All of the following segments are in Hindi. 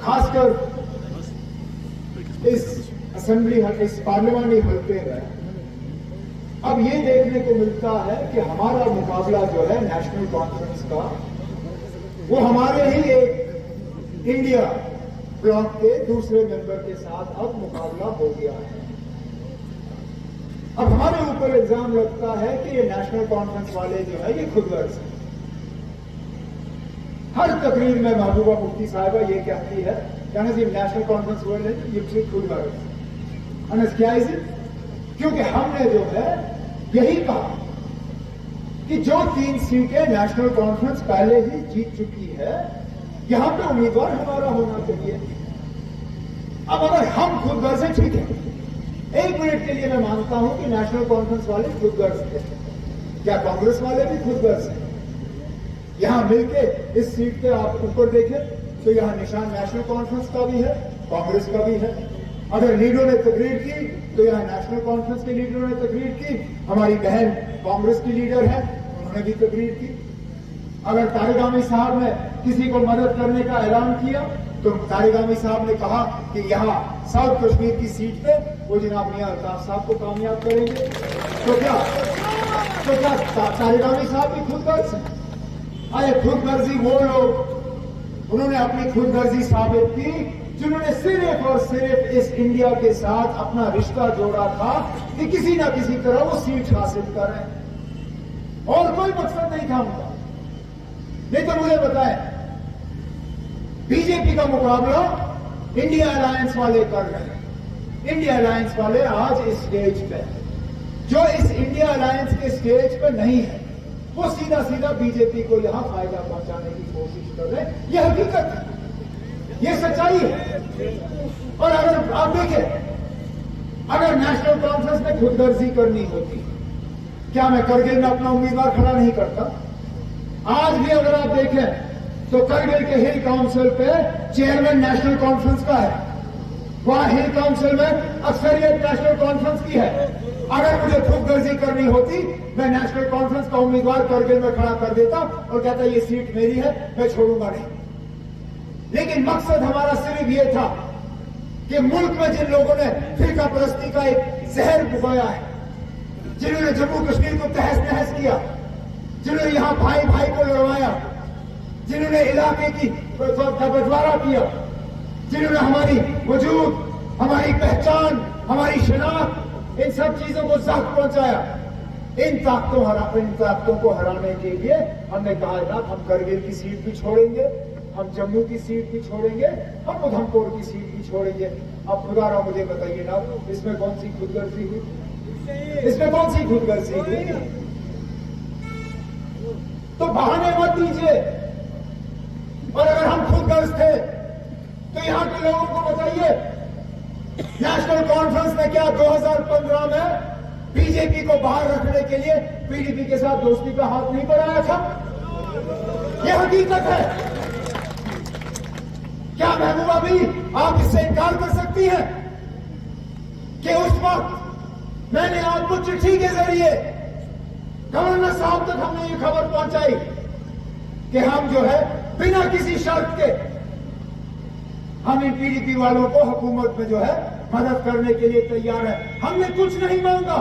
खासकर इस असेंबली इस पार्लियामानी हल्के में अब ये देखने को मिलता है कि हमारा मुकाबला जो है नेशनल कॉन्फ्रेंस का वो हमारे ही एक इंडिया ब्लॉक के दूसरे मेंबर के साथ अब मुकाबला हो गया है। अब हमारे ऊपर इल्जाम लगता है कि ये नेशनल कॉन्फ्रेंस वाले जो है ये खुदगर्ज है। हर तकरीर में महबूबा मुफ्ती साहिबा ये कहती है कि नेशनल कॉन्फ्रेंस वाले ये खुदगर्ज है। क्योंकि हमने जो है यही कहा कि जो 3 सीटें नेशनल कॉन्फ्रेंस पहले ही जीत चुकी है यहां पे उम्मीदवार हमारा होना चाहिए। अब अगर हम खुदगर्ज हैं, ठीक है, 1 मिनट के लिए मैं मानता हूं कि नेशनल कॉन्फ्रेंस वाले खुदगर्ज थे। क्या कांग्रेस वाले भी खुदगर्ज हैं? यहां मिलके इस सीट पे आप ऊपर देखें तो यहां निशान नेशनल कॉन्फ्रेंस का भी है, कांग्रेस का भी है। अगर लीडरों ने तकरीर की तो यहां नेशनल कॉन्फ्रेंस के लीडरों ने तकरीर की, हमारी बहन कांग्रेस की लीडर है उन्होंने भी तकरीर की। अगर तारिगामी साहब ने किसी को मदद करने का ऐलान किया तो तारिगामी साहब ने कहा कि यहां साउथ कश्मीर की सीट पे वो जनाब मियां अल्ताफ साहब को कामयाब करेंगे। तो क्या तारिगामी साहब भी खुदगर्ज हैं? अरे खुदगर्जी वो लोग उन्होंने अपनी खुदगर्जी साबित की जिन्होंने सिर्फ और सिर्फ इस इंडिया के साथ अपना रिश्ता जोड़ा था कि किसी ना किसी तरह वो सीट हासिल करें, और कोई मकसद नहीं था उनका। नहीं तो मुझे बताएं, बीजेपी का मुकाबला इंडिया अलायंस वाले कर रहे हैं। इंडिया अलायंस वाले आज इस स्टेज पे, जो इस इंडिया अलायंस के स्टेज पे नहीं है, वो सीधा सीधा बीजेपी को यहां फायदा पहुंचाने की कोशिश कर रहे हैं। यह हकीकत है, ये सच्चाई है। और अगर आप देखें, अगर नेशनल कॉन्फ्रेंस में खुदगर्जी करनी होती, क्या मैं करगिल में अपना उम्मीदवार खड़ा नहीं करता? आज भी अगर आप देखें तो करगिल के हिल काउंसिल पे चेयरमैन नेशनल कॉन्फ्रेंस का है, वहां हिल काउंसिल में अक्सरियत नेशनल कॉन्फ्रेंस की है। अगर मुझे खुदगर्जी करनी होती, मैं नेशनल कॉन्फ्रेंस का उम्मीदवार करगिल में खड़ा कर देता और कहता ये सीट मेरी है, मैं छोड़ूंगा नहीं। लेकिन मकसद हमारा सिर्फ ये था कि मुल्क में जिन लोगों ने फिरका परस्ती का एक जहर बुगाया है, जिन्होंने जम्मू कश्मीर को तहस नहस किया, जिन्होंने यहां भाई भाई को लड़वाया, जिन्होंने इलाके की बंटवारा किया, जिन्होंने हमारी वजूद, हमारी पहचान, हमारी शनाख्त, इन सब चीजों को जख्म पहुंचाया, इन ताकतों को हराने के लिए हमने कहा था हम करगिल की सीट भी छोड़ेंगे, हम जम्मू की सीट भी छोड़ेंगे, हम उधमपुर की सीट भी छोड़ेंगे। अब खुदारा मुझे बताइए ना, इसमें कौन सी खुदगर्जी हुई? इसमें कौन सी खुदगर्जी हुई? तो बहाने मत दीजिए। और अगर हम खुदगर्ज थे तो यहां के लोगों को बताइए, नेशनल कॉन्फ्रेंस ने क्या 2015 में बीजेपी को बाहर रखने के लिए पीडीपी के साथ दोस्ती का हाथ नहीं बढ़ाया था? यह हकीकत है। क्या महबूबा भी आप इससे इनकार कर सकती हैं कि उस वक्त मैंने आपको चिट्ठी के जरिए गवर्नर साहब तक हमने ये खबर पहुंचाई कि हम जो है बिना किसी शर्त के हम इन पीडीपी वालों को हुकूमत में जो है मदद करने के लिए तैयार है। हमने कुछ नहीं मांगा,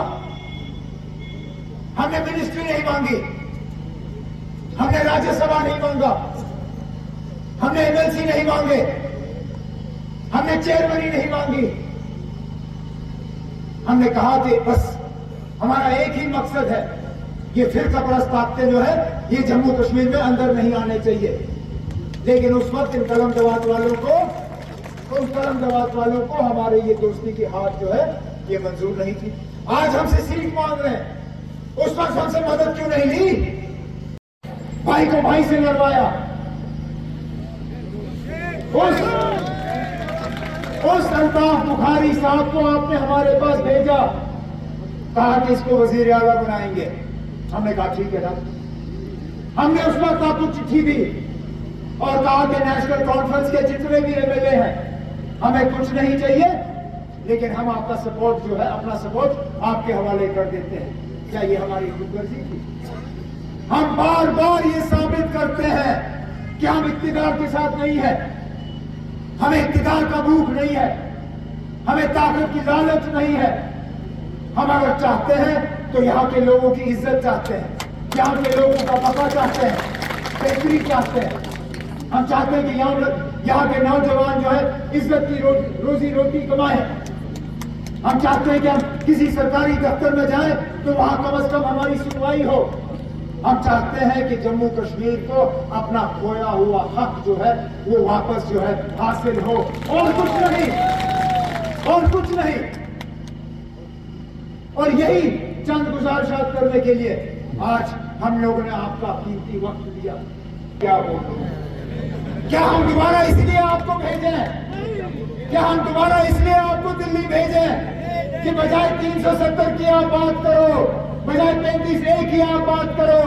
हमने मिनिस्ट्री नहीं मांगी, हमने राज्यसभा नहीं मांगा, हमने एमएलसी नहीं मांगे, हमने चेयरमैन नहीं मांगी। हमने कहा कि बस हमारा एक ही मकसद है, ये फिरका परस्त ताकतें जो है ये जम्मू कश्मीर में अंदर नहीं आने चाहिए। लेकिन उस वक्त इन कलम दवात वालों को हमारे ये दोस्ती की हाथ जो है ये मंजूर नहीं थी। आज हमसे सीट मांग रहे हैं, उस वक्त हमसे मदद क्यों नहीं ली? भाई को भाई से लड़वाया, उस अल्ताफ बुखारी साहब को आपने हमारे पास भेजा, कहा कि इसको वजीर आला बनाएंगे। हमने कहा ठीक है ना। हमने उस वक्त आपको चिट्ठी दी और कहा कि नेशनल कॉन्फ्रेंस के जितने भी एमएलए हैं हमें कुछ नहीं चाहिए, लेकिन हम आपका सपोर्ट जो है, अपना सपोर्ट आपके हवाले कर देते हैं। क्या ये हमारी खुदगर्जी थी? हम बार बार ये साबित करते हैं कि हम इक्तिदार के साथ नहीं है, हमें इक़्तिदार का भूख नहीं है, हमें ताकत की लालच नहीं है। हम अगर चाहते हैं तो यहाँ के लोगों की इज्जत चाहते हैं, यहाँ के लोगों का बका चाहते हैं, बेहतरी चाहते हैं। हम चाहते हैं कि यहाँ के नौजवान जो है इज्जत की रोजी रोटी कमाए। हम चाहते हैं कि हम किसी सरकारी दफ्तर में जाएं तो वहां कम से कम हमारी सुनवाई हो। हम चाहते हैं कि जम्मू कश्मीर को अपना खोया हुआ हक जो है वो वापस जो है हासिल हो, और कुछ नहीं, और कुछ नहीं। और यही चंद गुजारिशात करने के लिए आज हम लोगों ने आपका कीमती वक्त दिया। क्या बोलूं, क्या हम दोबारा इसलिए आपको भेजें, क्या हम दोबारा इसलिए आपको दिल्ली भेजें कि बजाय 370 की आप बात करो, बजाय 35A की आप बात करो,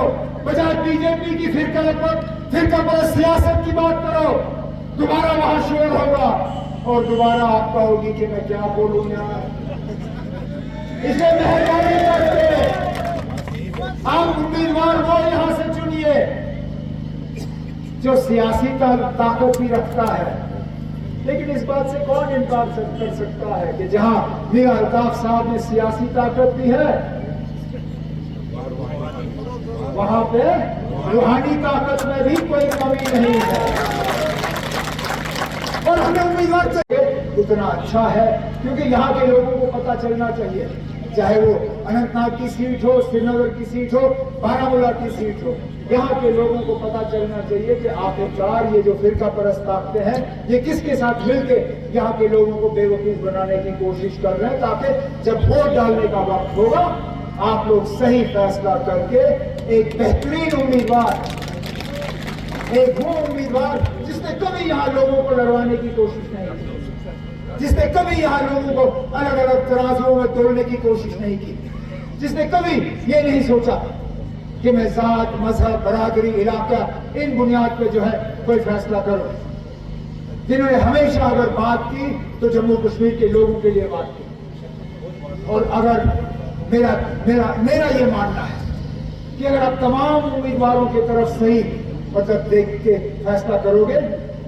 बजाय बीजेपी की फिरकापरस्त सियासत की बात करो, दोबारा वहां शोर होगा और दोबारा आप कहोगी कि मैं क्या बोलूं यार। इसलिए मेहरबानी करके आप उम्मीदवार वो यहां से चुनिए जो सियासी ताकत भी रखता है। लेकिन इस बात से कौन इनकार कर सकता है कि जहां मियां अल्ताफ साहब में सियासी ताकत भी है, वहां पे रूहानी ताकत में भी कोई कमी नहीं है। और हमें उम्मीदवार चाहिए उतना अच्छा है, क्योंकि यहाँ के लोगों को पता चलना चाहिए, चाहे वो अनंतनाग की सीट हो, श्रीनगर की सीट हो, बारामूला की सीट हो, यहाँ के लोगों को पता चलना चाहिए कि आखिरकार ये जो फिरका परस्त ताकतें हैं ये किसके साथ मिलके यहाँ के लोगों को बेवकूफ बनाने की कोशिश कर रहे हैं, ताकि जब वोट डालने का वक्त होगा आप लोग सही फैसला करके एक बेहतरीन उम्मीदवार, एक वो उम्मीदवार जिसने कभी यहाँ लोगों को लड़वाने की कोशिश नहीं की, जिसने कभी यहाँ लोगों को अलग अलग तराजुओं में तोड़ने की कोशिश नहीं की, जिसने कभी ये नहीं सोचा कि मैं जात, मजहब, बरादरी, इलाका इन बुनियाद पे जो है कोई फैसला करूं, जिन्होंने हमेशा अगर बात की तो जम्मू कश्मीर के लोगों के लिए बात की। और अगर मेरा ये मानना है कि अगर आप तमाम उम्मीदवारों की तरफ सही मतलब देख के फैसला करोगे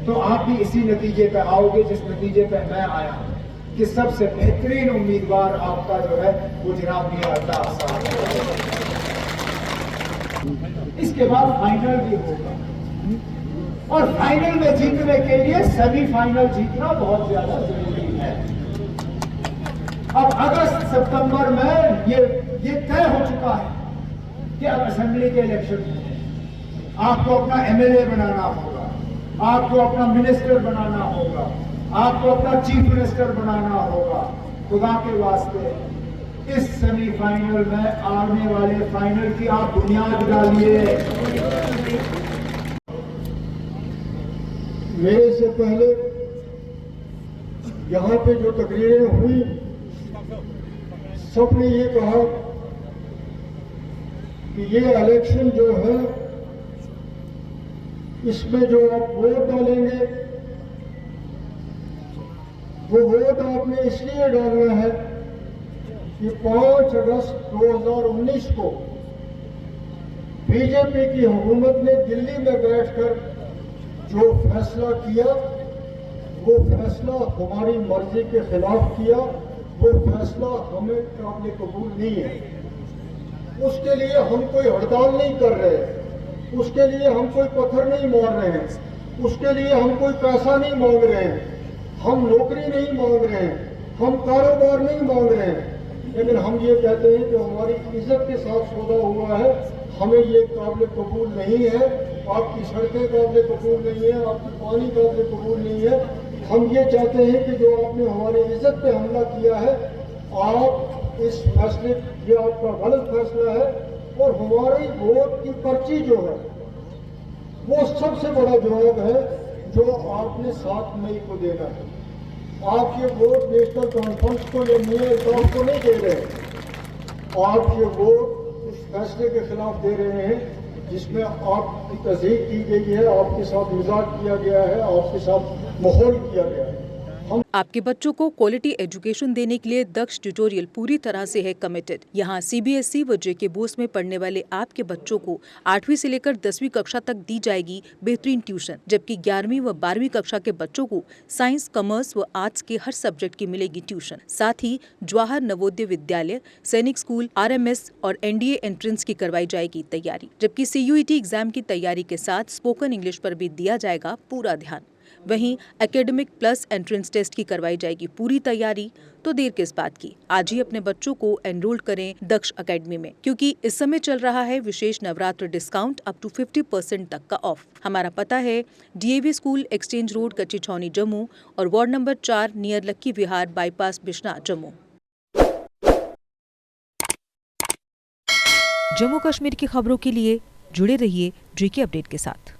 तो आप भी इसी नतीजे पे आओगे जिस नतीजे पे मैं आया हूं कि सबसे बेहतरीन उम्मीदवार आपका जो है वो जनाब मियां अल्ताफ साहब है। इसके बाद फाइनल भी होगा, और फाइनल में जीतने के लिए सेमीफाइनल जीतना बहुत ज्यादा जरूरी है। अब अगस्त सितंबर में ये तय हो चुका है कि अब असेंबली के इलेक्शन में आपको अपना एमएलए बनाना होगा, आपको अपना मिनिस्टर बनाना होगा, आपको अपना चीफ मिनिस्टर बनाना होगा। खुदा के वास्ते इस सेमीफाइनल में आने वाले फाइनल की आप बुनियाद डालिए। मेरे से पहले यहाँ पे जो तकरीरें हुई सबने ये कहा कि ये इलेक्शन जो है इसमें जो आप वोट डालेंगे वो वोट आपने इसलिए डालना है कि 5 अगस्त 2019 को बीजेपी की हुकूमत ने दिल्ली में बैठकर जो फैसला किया वो फैसला हमारी मर्जी के खिलाफ किया, वो फैसला हमें काबिल कबूल नहीं है। उसके लिए हम कोई हड़ताल नहीं कर रहे हैं, उसके लिए हम कोई पत्थर नहीं मार रहे हैं, उसके लिए हम कोई पैसा नहीं मांग रहे हैं, हम नौकरी नहीं मांग रहे हैं, हम कारोबार नहीं मांग रहे हैं। लेकिन हम ये कहते हैं कि हमारी इज्जत के साथ सौदा हुआ है, हमें ये काबिल कबूल नहीं है, आपकी सड़कें काबिल कबूल नहीं है, आपकी पानी काबिल कबूल नहीं है। हम ये चाहते हैं कि जो आपने हमारी इज्जत पे हमला किया है, आप इस फैसले, ये आपका गलत फैसला है। और हमारी वोट की पर्ची जो है वो सबसे बड़ा जवाब है जो आपने 7 मई को देना है। आप ये वोट नेशनल कॉन्फ्रेंस को या मियां अल्ताफ को नहीं दे रहे, आप ये वोट इस फैसले के खिलाफ दे रहे हैं जिसमें आपकी तस्दीक की गई है, आपके साथ मजाक किया गया है, आपके साथ माहौल किया गया है। आपके बच्चों को क्वालिटी एजुकेशन देने के लिए दक्ष ट्यूटोरियल पूरी तरह से है कमिटेड। यहाँ CBSE व JK बोर्ड में पढ़ने वाले आपके बच्चों को 8वीं से लेकर 10वीं कक्षा तक दी जाएगी बेहतरीन ट्यूशन, जबकि 11वीं व 12वीं कक्षा के बच्चों को साइंस, कॉमर्स व आर्ट्स के हर सब्जेक्ट की मिलेगी ट्यूशन। साथ ही जवाहर नवोदय विद्यालय, सैनिक स्कूल, RMS और NDA एंट्रेंस की करवाई जाएगी तैयारी, जबकि CUET एग्जाम की तैयारी के साथ स्पोकन इंग्लिश पर भी दिया जाएगा पूरा ध्यान। वहीं एकेडमिक प्लस एंट्रेंस टेस्ट की करवाई जाएगी पूरी तैयारी। तो देर किस बात की, आज ही अपने बच्चों को एनरोल करें दक्ष एकेडमी में, क्योंकि इस समय चल रहा है विशेष नवरात्र डिस्काउंट अप टू 50% तक का ऑफ। हमारा पता है DAV स्कूल, एक्सचेंज रोड, कच्ची छावनी, जम्मू और वार्ड नंबर 4 नियर लक्की विहार बाईपास, बिश्ना, जम्मू। जम्मू कश्मीर की खबरों के लिए जुड़े रहिए JK अपडेट के साथ।